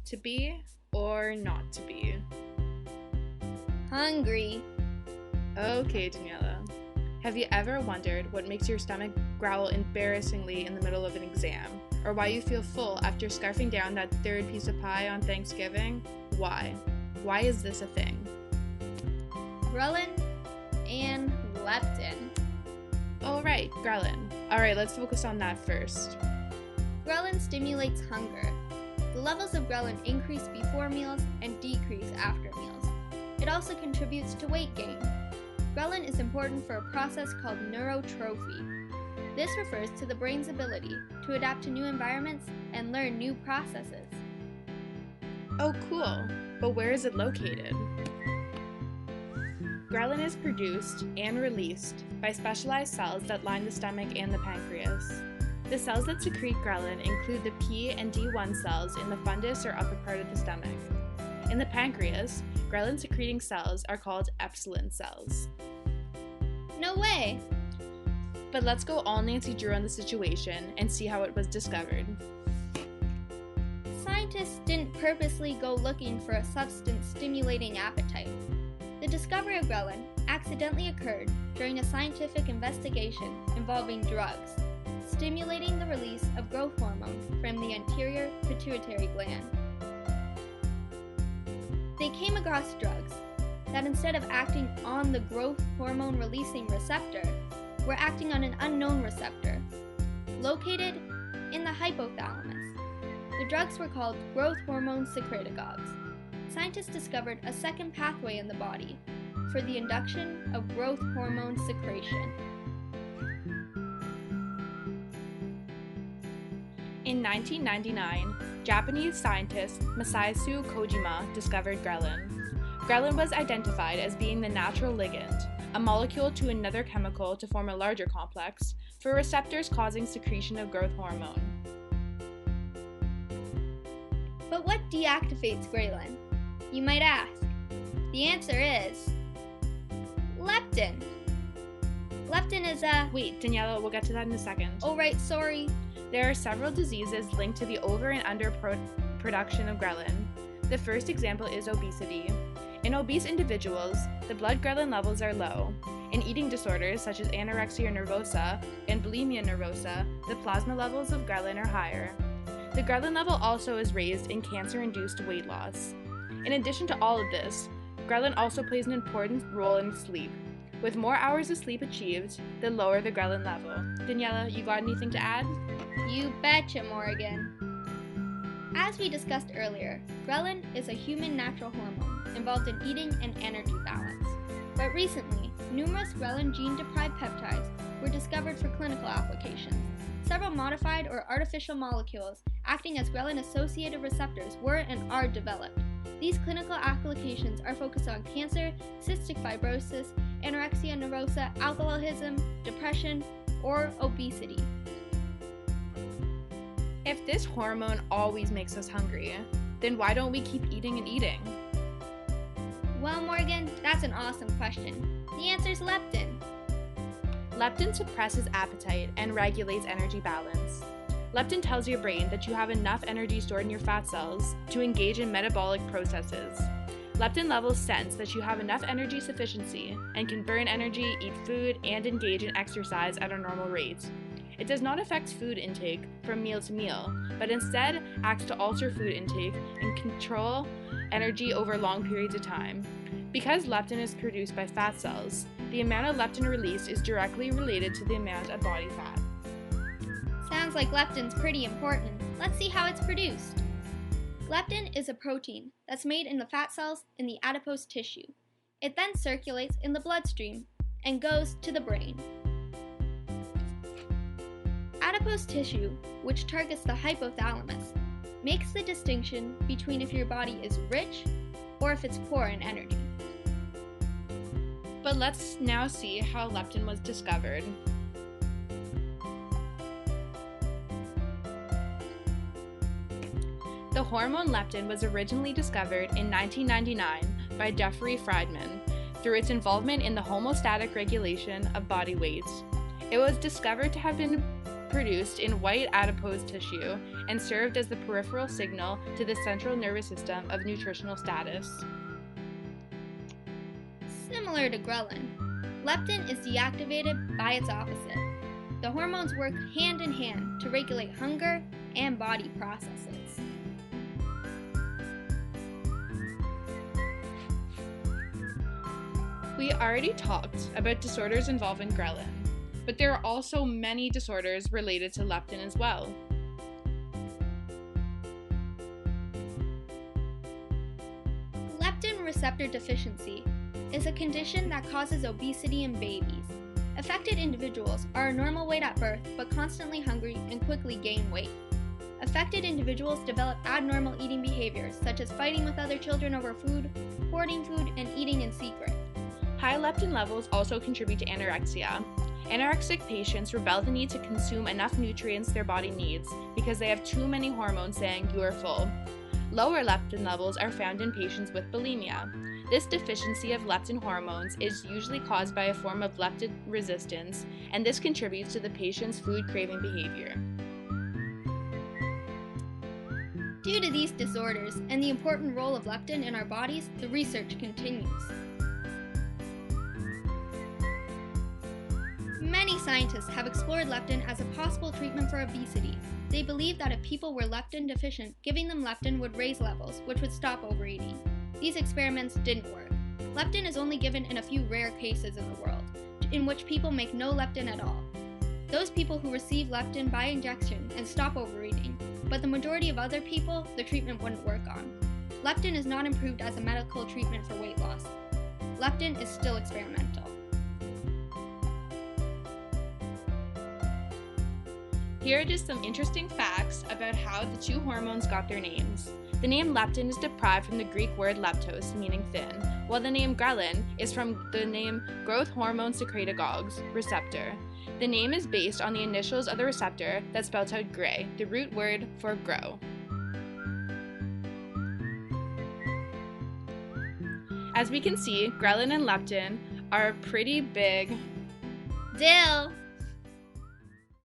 To be or not to be? Hungry. Okay, Daniela. Have you ever wondered what makes your stomach growl embarrassingly in the middle of an exam? Or why you feel full after scarfing down that third piece of pie on Thanksgiving? Why? Why is this a thing? Ghrelin and leptin. Oh, right, ghrelin. Alright, let's focus on that first. Ghrelin stimulates hunger. The levels of ghrelin increase before meals and decrease after meals. It also contributes to weight gain. Ghrelin is important for a process called neurotrophy. This refers to the brain's ability to adapt to new environments and learn new processes. Oh, cool. But where is it located? Ghrelin is produced and released by specialized cells that line the stomach and the pancreas. The cells that secrete ghrelin include the P and D1 cells in the fundus or upper part of the stomach. In the pancreas, ghrelin-secreting cells are called epsilon cells. No way! But let's go all Nancy Drew on the situation and see how it was discovered. Scientists didn't purposely go looking for a substance stimulating appetite. The discovery of ghrelin accidentally occurred during a scientific investigation involving drugs, stimulating the release of growth hormone from the anterior pituitary gland. They came across drugs that, instead of acting on the growth hormone releasing receptor, were acting on an unknown receptor, located in the hypothalamus. The drugs were called growth hormone secretagogues. Scientists discovered a second pathway in the body for the induction of growth hormone secretion. In 1999, Japanese scientist Masayasu Kojima discovered ghrelin. Ghrelin was identified as being the natural ligand, a molecule to another chemical to form a larger complex, for receptors causing secretion of growth hormone. But what deactivates ghrelin? You might ask. The answer is leptin. Leptin is a... Wait, Daniela, we'll get to that in a second. Oh right, sorry. There are several diseases linked to the over and under production of ghrelin. The first example is obesity. In obese individuals, the blood ghrelin levels are low. In eating disorders such as anorexia nervosa and bulimia nervosa, the plasma levels of ghrelin are higher. The ghrelin level also is raised in cancer-induced weight loss. In addition to all of this, ghrelin also plays an important role in sleep. With more hours of sleep achieved, the lower the ghrelin level. Daniela, you got anything to add? You betcha, Morgan. As we discussed earlier, ghrelin is a human natural hormone involved in eating and energy balance. But recently, numerous ghrelin gene-deprived peptides were discovered for clinical applications. Several modified or artificial molecules acting as ghrelin-associated receptors were and are developed. These clinical applications are focused on cancer, cystic fibrosis, anorexia nervosa, alcoholism, depression, or obesity. If this hormone always makes us hungry, then why don't we keep eating and eating? Well, Morgan, that's an awesome question. The answer is leptin. Leptin suppresses appetite and regulates energy balance. Leptin tells your brain that you have enough energy stored in your fat cells to engage in metabolic processes. Leptin levels sense that you have enough energy sufficiency and can burn energy, eat food, and engage in exercise at a normal rate. It does not affect food intake from meal to meal, but instead acts to alter food intake and control energy over long periods of time. Because leptin is produced by fat cells, the amount of leptin released is directly related to the amount of body fat. Sounds like leptin's pretty important. Let's see how it's produced. Leptin is a protein that's made in the fat cells in the adipose tissue. It then circulates in the bloodstream and goes to the brain. Adipose tissue, which targets the hypothalamus, makes the distinction between if your body is rich or if it's poor in energy. But let's now see how leptin was discovered. The hormone leptin was originally discovered in 1999 by Jeffrey Friedman through its involvement in the homeostatic regulation of body weight. It was discovered to have been produced in white adipose tissue and served as the peripheral signal to the central nervous system of nutritional status. Similar to ghrelin, leptin is deactivated by its opposite. The hormones work hand in hand to regulate hunger and body processes. We already talked about disorders involving ghrelin, but there are also many disorders related to leptin as well. Leptin receptor deficiency is a condition that causes obesity in babies. Affected individuals are a normal weight at birth but constantly hungry and quickly gain weight. Affected individuals develop abnormal eating behaviors such as fighting with other children over food, hoarding food, and eating in secret. High leptin levels also contribute to anorexia. Anorexic patients rebel the need to consume enough nutrients their body needs because they have too many hormones saying you are full. Lower leptin levels are found in patients with bulimia. This deficiency of leptin hormones is usually caused by a form of leptin resistance, and this contributes to the patient's food craving behavior. Due to these disorders and the important role of leptin in our bodies, the research continues. Many scientists have explored leptin as a possible treatment for obesity. They believe that if people were leptin deficient, giving them leptin would raise levels, which would stop overeating. These experiments didn't work. Leptin is only given in a few rare cases in the world, in which people make no leptin at all. Those people who receive leptin by injection and stop overeating, but the majority of other people, the treatment wouldn't work on. Leptin is not improved as a medical treatment for weight loss. Leptin is still experimental. Here are just some interesting facts about how the two hormones got their names. The name leptin is derived from the Greek word leptos, meaning thin, while the name ghrelin is from the name growth hormone secretagogues, receptor. The name is based on the initials of the receptor that spells out gray, the root word for grow. As we can see, ghrelin and leptin are a pretty big Dill!